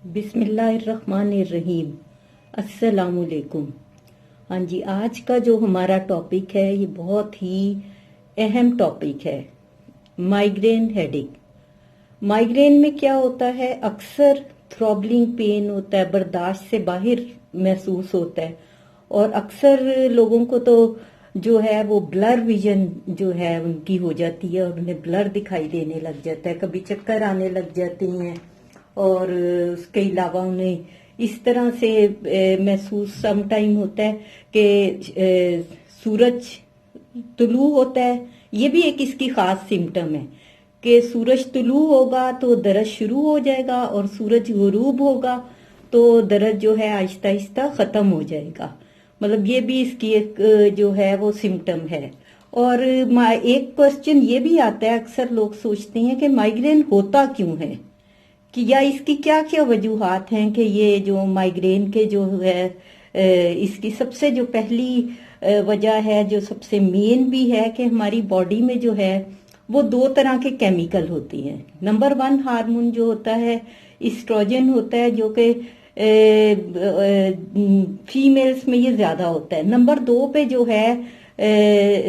बिस्मिल्लाहिर्रहमानिर्रहीम। अस्सलामुअलैकुम। हाँ जी, आज का जो हमारा टॉपिक है ये बहुत ही अहम टॉपिक है, माइग्रेन हेडेक। माइग्रेन में क्या होता है, अक्सर थ्रॉबलिंग पेन होता है, बर्दाश्त से बाहर महसूस होता है और अक्सर लोगों को तो जो है वो ब्लर विजन जो है उनकी हो जाती है और उन्हें ब्लर दिखाई देने लग जाता है, कभी चक्कर आने लग जाते हैं और उसके अलावा उन्हें इस तरह से महसूस सम टाइम होता है कि सूरज तुलू होता है। ये भी एक इसकी खास सिम्टम है कि सूरज तुलू होगा तो दर्द शुरू हो जाएगा और सूरज गुरूब होगा तो दर्द जो है आहिस्ता आहिस्ता खत्म हो जाएगा। मतलब ये भी इसकी एक जो है वो सिम्टम है। और एक क्वेश्चन ये भी आता है, अक्सर लोग सोचते हैं कि माइग्रेन होता क्यों है, कि या इसकी क्या क्या वजूहात हैं कि ये जो माइग्रेन के जो है इसकी सबसे जो पहली वजह है, जो सबसे मेन भी है, कि हमारी बॉडी में जो है वो दो तरह के केमिकल होती हैं। नंबर 1 हार्मोन जो होता है इस्ट्रोजन होता है, जो कि फीमेल्स में ये ज्यादा होता है। नंबर 2 पे जो है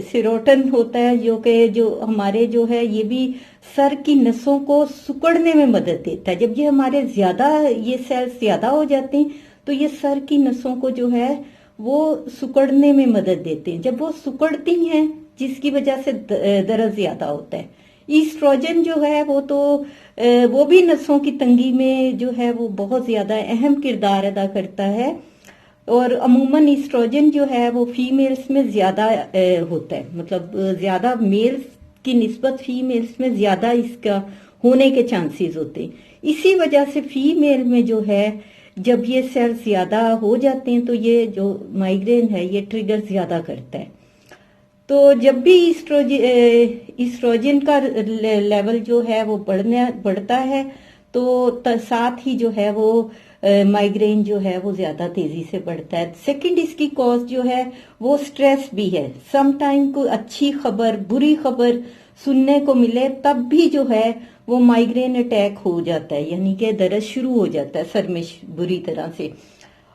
सेरोटोनिन होता है, जो कि जो हमारे जो है ये भी सर की नसों को सिकुड़ने में मदद देता है। जब ये हमारे ज्यादा ये सेल्स ज्यादा हो जाते हैं तो ये सर की नसों को जो है वो सिकुड़ने में मदद देते हैं। जब वो सिकुड़ती हैं जिसकी वजह से दर्द ज्यादा होता है। ईस्ट्रोजन जो है वो तो वो भी नसों की तंगी में जो है वो बहुत ज्यादा अहम किरदार अदा करता है और अमूमन ईस्ट्रोजन जो है वो फीमेल्स में ज्यादा होता है, मतलब ज्यादा मेल्स की निस्बत फीमेल्स में ज्यादा इसका होने के चांसेस होते हैं। इसी वजह से फीमेल में जो है जब ये सेल्स ज्यादा हो जाते हैं तो ये जो माइग्रेन है ये ट्रिगर ज्यादा करता है। तो जब भी ईस्ट्रोजन का लेवल जो है वो बढ़ता है तो साथ ही जो है वो माइग्रेन जो है वो ज्यादा तेजी से बढ़ता है। सेकंड इसकी कॉज जो है वो स्ट्रेस भी है। सम टाइम कोई अच्छी खबर बुरी खबर सुनने को मिले तब भी जो है वो माइग्रेन अटैक हो जाता है, यानी कि दर्द शुरू हो जाता है सर में बुरी तरह से।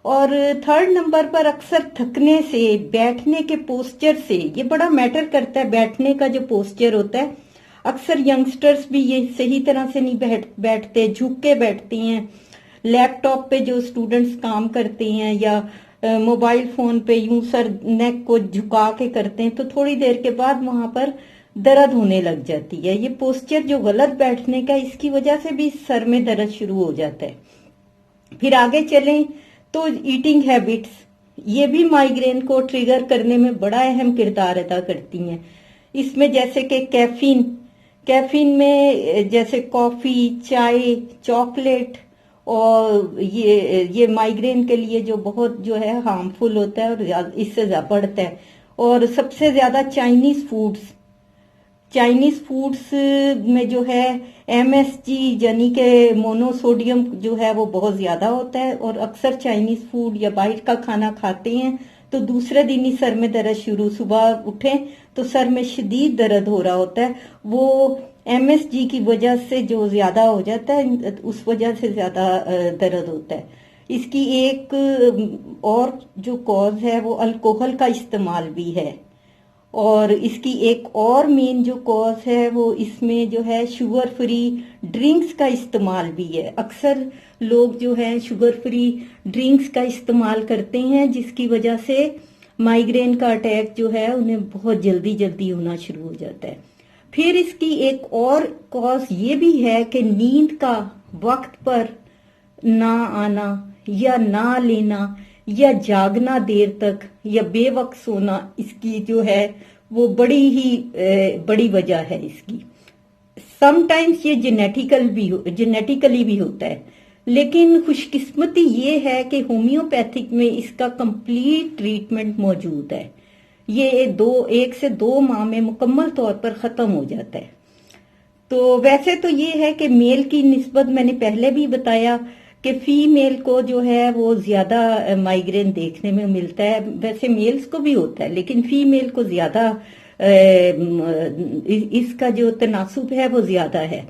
और थर्ड नंबर पर अक्सर थकने से, बैठने के पोस्चर से, ये बड़ा मैटर करता है बैठने का जो पोस्चर होता है। अक्सर यंगस्टर्स भी ये सही तरह से नहीं बैठते, झुक के बैठते हैं। लैपटॉप पे जो स्टूडेंट्स काम करते हैं या मोबाइल फोन पे यूं सर नेक को झुका के करते हैं तो थोड़ी देर के बाद वहां पर दर्द होने लग जाती है। ये पोस्चर जो गलत बैठने का, इसकी वजह से भी सर में दर्द शुरू हो जाता है। फिर आगे चलें तो ईटिंग हैबिट्स, ये भी माइग्रेन को ट्रिगर करने में बड़ा अहम किरदार अदा करती हैं। इसमें जैसे कि कैफीन में जैसे कॉफी, चाय, चॉकलेट, और ये माइग्रेन के लिए जो बहुत जो है हार्मफुल होता है और इससे बढ़ता है। और सबसे ज्यादा चाइनीज फूड्स में जो है MSG यानी कि मोनोसोडियम जो है वो बहुत ज्यादा होता है और अक्सर चाइनीज फूड या बाहर का खाना खाते हैं तो दूसरे दिन ही सर में दर्द शुरू, सुबह उठे तो सर में शदीद दर्द हो रहा होता है। वो MSG की वजह से जो ज्यादा हो जाता है उस वजह से ज्यादा दर्द होता है। इसकी एक और जो कॉज है वो अल्कोहल का इस्तेमाल भी है और इसकी एक और मेन जो कॉज है वो इसमें जो है शुगर फ्री ड्रिंक्स का इस्तेमाल भी है। अक्सर लोग जो है शुगर फ्री ड्रिंक्स का इस्तेमाल करते हैं जिसकी वजह से माइग्रेन का अटैक जो है उन्हें बहुत जल्दी जल्दी होना शुरू हो जाता है। फिर इसकी एक और कॉज ये भी है कि नींद का वक्त पर ना आना या ना लेना या जागना देर तक या बेवक्त सोना, इसकी जो है वो बड़ी वजह है इसकी। समटाइम्स ये जेनेटिकली भी होता है, लेकिन खुशकिस्मती ये है कि होम्योपैथिक में इसका कंप्लीट ट्रीटमेंट मौजूद है। ये 1 से 2 माह में मुकम्मल तौर पर खत्म हो जाता है। तो वैसे तो ये है कि मेल की निस्बत मैंने पहले भी बताया कि फीमेल को जो है वो ज्यादा माइग्रेन देखने में मिलता है। वैसे मेल्स को भी होता है लेकिन फीमेल को ज्यादा इसका जो तनासुब है वो ज्यादा है।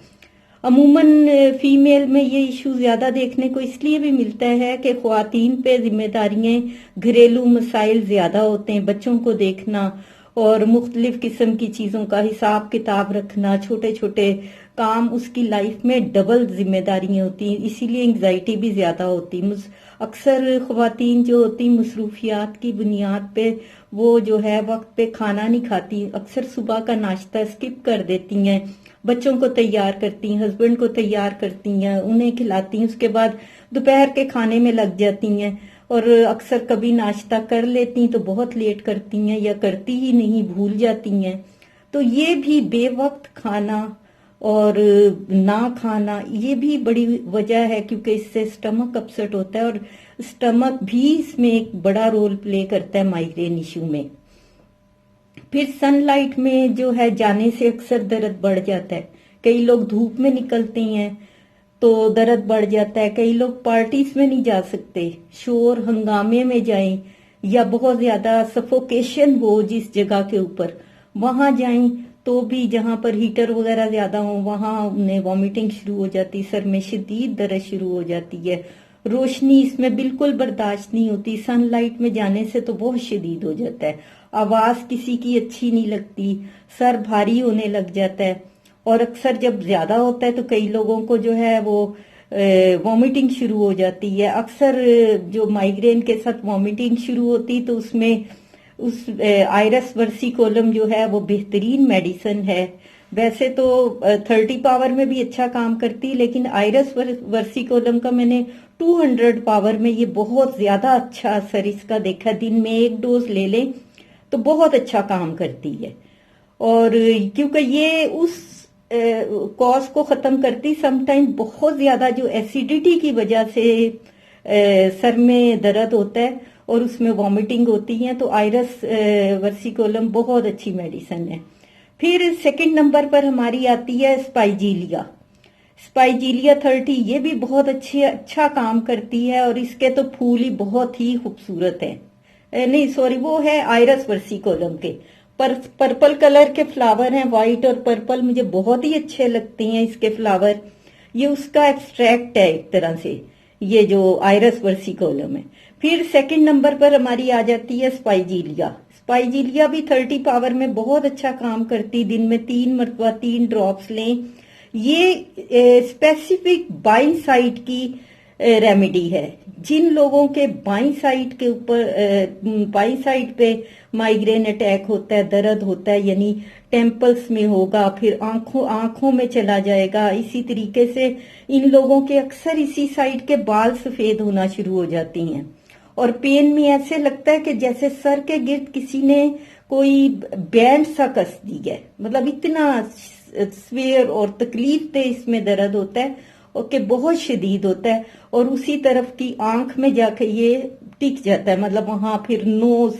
अमूमन फीमेल में ये इशू ज्यादा देखने को इसलिए भी मिलता है कि ख्वातीन पे जिम्मेदारियां, घरेलू मसाइल ज्यादा होते हैं, बच्चों को देखना और मुख्तलिफ किस्म की चीजों का हिसाब किताब रखना, छोटे छोटे काम, उसकी लाइफ में डबल जिम्मेदारियां होती हैं, इसीलिए एंग्जाइटी भी ज्यादा होती है। अक्सर ख्वातीन जो होती मसरूफियात की बुनियाद पे वो जो है वक्त पे खाना नहीं खाती, अक्सर सुबह का नाश्ता स्किप कर देती हैं, बच्चों को तैयार करती हैं, हस्बैंड को तैयार करती हैं, उन्हें खिलाती हैं, उसके बाद दोपहर के खाने में लग जाती हैं और अक्सर कभी नाश्ता कर लेती तो बहुत लेट करती हैं या करती ही नहीं, भूल जाती हैं। तो ये भी बेवक्त खाना और ना खाना ये भी बड़ी वजह है, क्योंकि इससे स्टमक अपसेट होता है और स्टमक भी इसमें एक बड़ा रोल प्ले करता है माइग्रेन इश्यू में। फिर सनलाइट में जो है जाने से अक्सर दर्द बढ़ जाता है, कई लोग धूप में निकलते हैं तो दर्द बढ़ जाता है, कई लोग पार्टीज में नहीं जा सकते, शोर हंगामे में जाएं या बहुत ज्यादा सफोकेशन हो जिस जगह के ऊपर वहां जाएं तो भी जहां पर हीटर वगैरह ज्यादा हो वहां उन्हें वॉमिटिंग शुरू हो जाती, सर में शदीद दर्द शुरू हो जाती है, रोशनी इसमें बिल्कुल बर्दाश्त नहीं होती, सनलाइट में जाने से तो बहुत शदीद हो जाता है, आवाज किसी की अच्छी नहीं लगती, सर भारी होने लग जाता है और अक्सर जब ज्यादा होता है तो कई लोगों को जो है वो वॉमिटिंग शुरू हो जाती है। अक्सर जो माइग्रेन के साथ वॉमिटिंग शुरू होती तो उसमें उस आयरस वर्सिकोलम जो है वो बेहतरीन मेडिसिन है। वैसे तो 30 पावर में भी अच्छा काम करती, लेकिन आयरस वर्सिकोलम का मैंने 200 पावर में ये बहुत ज्यादा अच्छा असर इसका देखा, दिन में 1 डोज ले लें तो बहुत अच्छा काम करती है। और क्योंकि ये उस कॉज को खत्म करती, समटाइम बहुत ज्यादा जो एसिडिटी की वजह से सर में दर्द होता है और उसमें वॉमिटिंग होती है, तो आयरस वर्सिकोलम बहुत अच्छी मेडिसिन है। फिर सेकंड नंबर पर हमारी आती है स्पाइजीलिया। स्पाइजीलिया 30 ये भी बहुत अच्छा काम करती है और इसके तो फूल ही बहुत ही खूबसूरत है, नहीं सॉरी वो है आयरस वर्सिकोलम के, पर्पल कलर के फ्लावर हैं, व्हाइट और पर्पल, मुझे बहुत ही अच्छे लगते हैं इसके फ्लावर। ये उसका एक्सट्रैक्ट है एक तरह से, ये जो आयरस वर्सिकोलम है। फिर सेकंड नंबर पर हमारी आ जाती है स्पाइजीलिया। स्पाइजीलिया भी 30 पावर में बहुत अच्छा काम करती, दिन में 3 मरतबा 3 ड्रॉप्स लें। ये स्पेसिफिक बाई साइड की रेमेडी है, जिन लोगों के बाई साइड के ऊपर बाई साइड पे माइग्रेन अटैक होता है, दर्द होता है, यानी टेम्पल्स में होगा, फिर आंखों में चला जाएगा, इसी तरीके से इन लोगों के अक्सर इसी साइड के बाल सफेद होना शुरू हो जाती हैं और पेन में ऐसे लगता है कि जैसे सर के गिर्द किसी ने कोई बैंड सा कस दी है, मतलब इतना स्वेयर और तकलीफ दे इसमें दर्द होता है और कि बहुत शदीद होता है और उसी तरफ की आंख में जाके ये टिक जाता है, मतलब वहां फिर नोज,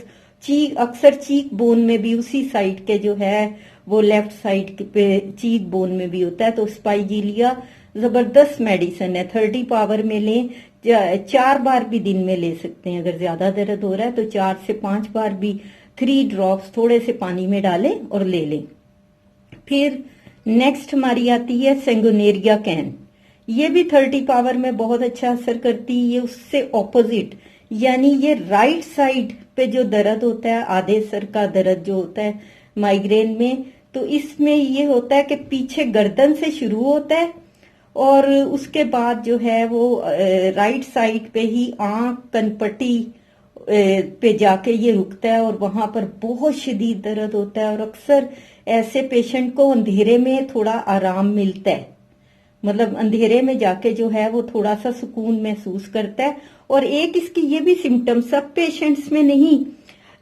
चीक, अक्सर चीक बोन में भी उसी साइड के जो है वो लेफ्ट साइड पे चीक बोन में भी होता है। तो स्पाइजीलिया जबरदस्त मेडिसिन है, 30 पावर में लें, 4 बार भी दिन में ले सकते हैं, अगर ज्यादा दर्द हो रहा है तो 4 से 5 बार भी 3 ड्रॉप्स थोड़े से पानी में डालें और ले लें। फिर नेक्स्ट हमारी आती है सेंगोनेरिया कैन। ये भी 30 पावर में बहुत अच्छा असर करती है, ये उससे ऑपोजिट, यानी ये राइट साइड पे जो दर्द होता है, आधे सर का दर्द जो होता है माइग्रेन में, तो इसमें ये होता है कि पीछे गर्दन से शुरू होता है और उसके बाद जो है वो राइट साइड पे ही आंख कनपट्टी पे जाके ये रुकता है और वहां पर बहुत शदीद दर्द होता है और अक्सर ऐसे पेशेंट को अंधेरे में थोड़ा आराम मिलता है, मतलब अंधेरे में जाके जो है वो थोड़ा सा सुकून महसूस करता है। और एक इसकी ये भी सिम्टम, सब पेशेंट्स में नहीं,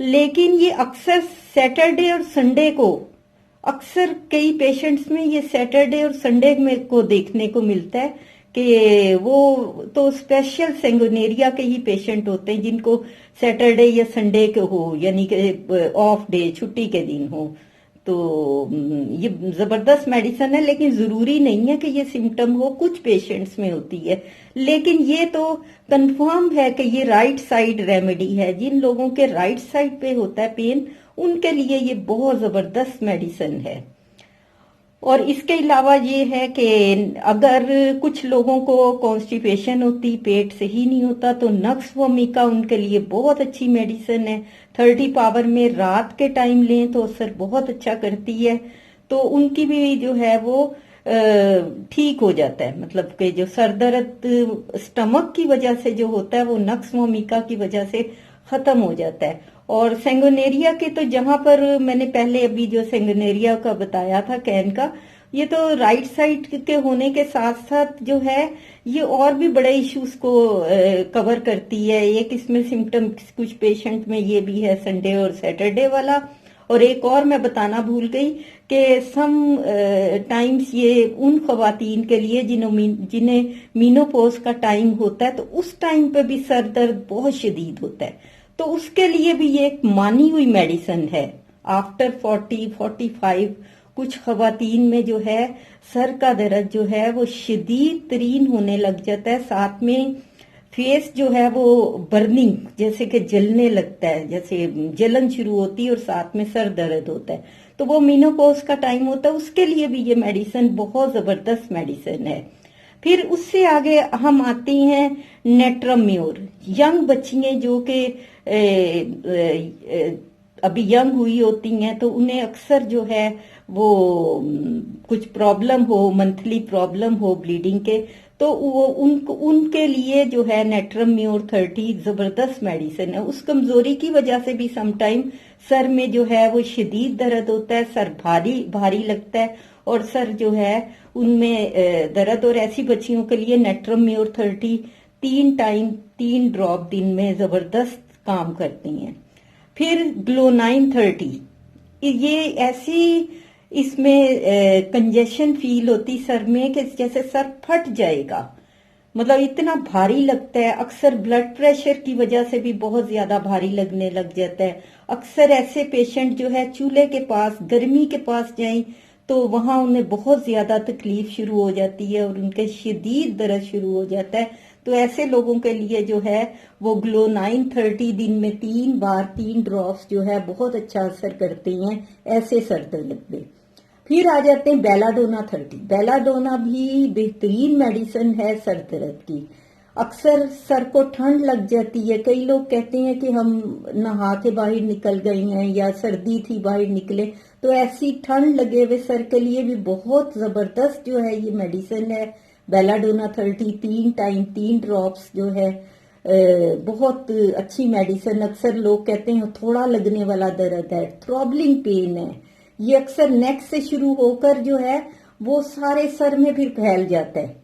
लेकिन ये अक्सर सैटरडे और संडे को, अक्सर कई पेशेंट्स में ये सैटरडे और संडे में को देखने को मिलता है कि वो तो स्पेशल सेंगोनेरिया के ही पेशेंट होते हैं जिनको सैटरडे या संडे के हो, यानी कि ऑफ डे, छुट्टी के दिन हो। तो ये जबरदस्त मेडिसिन है, लेकिन जरूरी नहीं है कि ये सिम्टम हो, कुछ पेशेंट्स में होती है, लेकिन ये तो कंफर्म है कि ये राइट साइड रेमेडी है। जिन लोगों के राइट साइड पे होता है पेन, उनके लिए ये बहुत जबरदस्त मेडिसिन है। और इसके अलावा ये है कि अगर कुछ लोगों को कॉन्स्टिपेशन होती, पेट सही नहीं होता, तो नक्स वोमिका उनके लिए बहुत अच्छी मेडिसिन है। 30 पावर में रात के टाइम लें तो असर बहुत अच्छा करती है। तो उनकी भी जो है वो ठीक हो जाता है। मतलब कि जो सर दर्द स्टमक की वजह से जो होता है वो नक्स वोमिका की वजह से खत्म हो जाता है। और सेंगोनेरिया के तो जहां पर मैंने पहले अभी जो सेंगोनेरिया का बताया था कैन का, ये तो राइट साइड के होने के साथ साथ जो है ये और भी बड़े इश्यूज को कवर करती है। एक इसमें सिम्टम कुछ पेशेंट में ये भी है संडे और सैटरडे वाला। और एक और मैं बताना भूल गई कि सम टाइम्स ये उन खवातीन के लिए जिन्हें मीनोपॉज का टाइम होता है, तो उस टाइम पे भी सर दर्द बहुत शदीद होता है, तो उसके लिए भी ये एक मानी हुई मेडिसिन है। आफ्टर 40-45 कुछ खवातीन में जो है सर का दर्द जो है वो शदीद तरीन होने लग जाता है। साथ में फेस जो है वो बर्निंग, जैसे कि जलने लगता है, जैसे जलन शुरू होती है, और साथ में सर दर्द होता है। तो वो मीनोपॉज का टाइम होता है, उसके लिए भी ये मेडिसिन बहुत जबरदस्त मेडिसिन है। फिर उससे आगे हम आते हैं नेट्रम्योर। यंग बच्चियां जो कि अभी यंग हुई होती हैं, तो उन्हें अक्सर जो है वो कुछ प्रॉब्लम हो, मंथली प्रॉब्लम हो ब्लीडिंग के, तो वो उनके लिए जो है नेट्रम्योर 30 जबरदस्त मेडिसिन है। उस कमजोरी की वजह से भी समटाइम सर में जो है वो शदीद दर्द होता है, सर भारी भारी लगता है, और सर जो है उनमें दर्द। और ऐसी बच्चियों के लिए नेट्रम्योर 30 3 टाइम 3 ड्रॉप दिन में जबरदस्त काम करती हैं। फिर ग्लोनाइन 30, ये ऐसी इसमें कंजेशन फील होती सर में कि जैसे सर फट जाएगा, मतलब इतना भारी लगता है। अक्सर ब्लड प्रेशर की वजह से भी बहुत ज्यादा भारी लगने लग जाता है। अक्सर ऐसे पेशेंट जो है चूल्हे के पास, गर्मी के पास जाएं तो वहां उन्हें बहुत ज्यादा तकलीफ शुरू हो जाती है और उनके शदीद दर्द शुरू हो जाता है। तो ऐसे लोगों के लिए जो है वो ग्लोनाइन 30 दिन में 3 बार 3 ड्रॉप्स जो है बहुत अच्छा असर करते हैं ऐसे सर दर्द में। फिर आ जाते हैं बेलाडोना 30। बेलाडोना भी बेहतरीन मेडिसिन है सर दर्द की। अक्सर सर को ठंड लग जाती है, कई लोग कहते हैं कि हम नहा के बाहर निकल गए हैं या सर्दी थी बाहर निकले, तो ऐसी ठंड लगे हुए सर के लिए भी बहुत जबरदस्त जो है ये मेडिसिन है बेलाडोना 30। 3 टाइम 3 ड्रॉप्स जो है बहुत अच्छी मेडिसिन। अक्सर लोग कहते हैं थोड़ा लगने वाला दर्द है, थ्रॉबलिंग पेन है, ये अक्सर नेक से शुरू होकर जो है वो सारे सर में फिर फैल जाता है।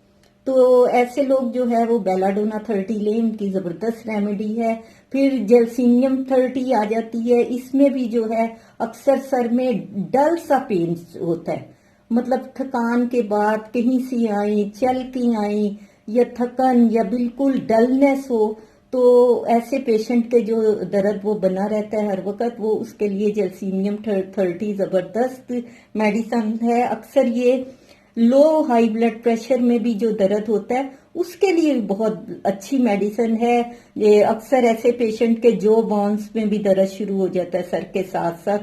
तो ऐसे लोग जो है वो बेलाडोना 30 लें, उनकी जबरदस्त रेमेडी है। फिर जेलसीनियम 30 आ जाती है, इसमें भी जो है अक्सर सर में डल सा पेन होता है, मतलब थकान के बाद कहीं से आए, चल के आए, या थकन या बिल्कुल डलनेस हो, तो ऐसे पेशेंट के जो दर्द वो बना रहता है हर वक्त, वो उसके लिए जेलसीनियम 30 जबरदस्त मेडिसिन है। अक्सर ये लो हाई ब्लड प्रेशर में भी जो दर्द होता है उसके लिए बहुत अच्छी मेडिसिन है। ये अक्सर ऐसे पेशेंट के जो बोन्स में भी दर्द शुरू हो जाता है सर के साथ साथ,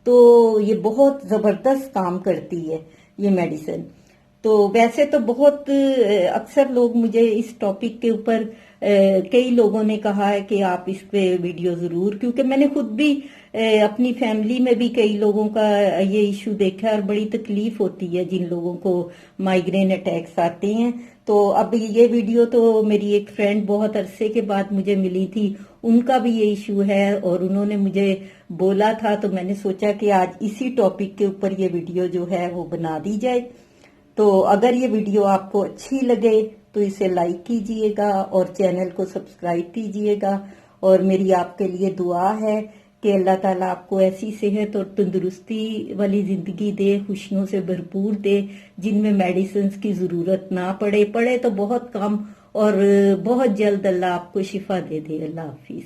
तो ये बहुत जबरदस्त काम करती है ये मेडिसिन। तो वैसे तो बहुत अक्सर लोग मुझे इस टॉपिक के ऊपर कई लोगों ने कहा है कि आप इस पे वीडियो जरूर, क्योंकि मैंने खुद भी अपनी फैमिली में भी कई लोगों का ये इशू देखा है और बड़ी तकलीफ होती है जिन लोगों को माइग्रेन अटैक्स आते हैं। तो अब ये वीडियो तो मेरी एक फ्रेंड बहुत अरसे के बाद मुझे मिली थी, उनका भी ये इशू है और उन्होंने मुझे बोला था, तो मैंने सोचा कि आज इसी टॉपिक के ऊपर ये वीडियो जो है वो बना दी जाए। तो अगर ये वीडियो आपको अच्छी लगे तो इसे लाइक कीजिएगा और चैनल को सब्सक्राइब कीजिएगा। और मेरी आपके लिए दुआ है कि अल्लाह ताला आपको ऐसी सेहत और तंदुरुस्ती वाली जिंदगी दे, खुशियों से भरपूर दे, जिनमें मेडिसिन की जरूरत ना पड़े तो बहुत कम, और बहुत जल्द अल्लाह आपको शिफा दे दे। अल्लाह हाफिज।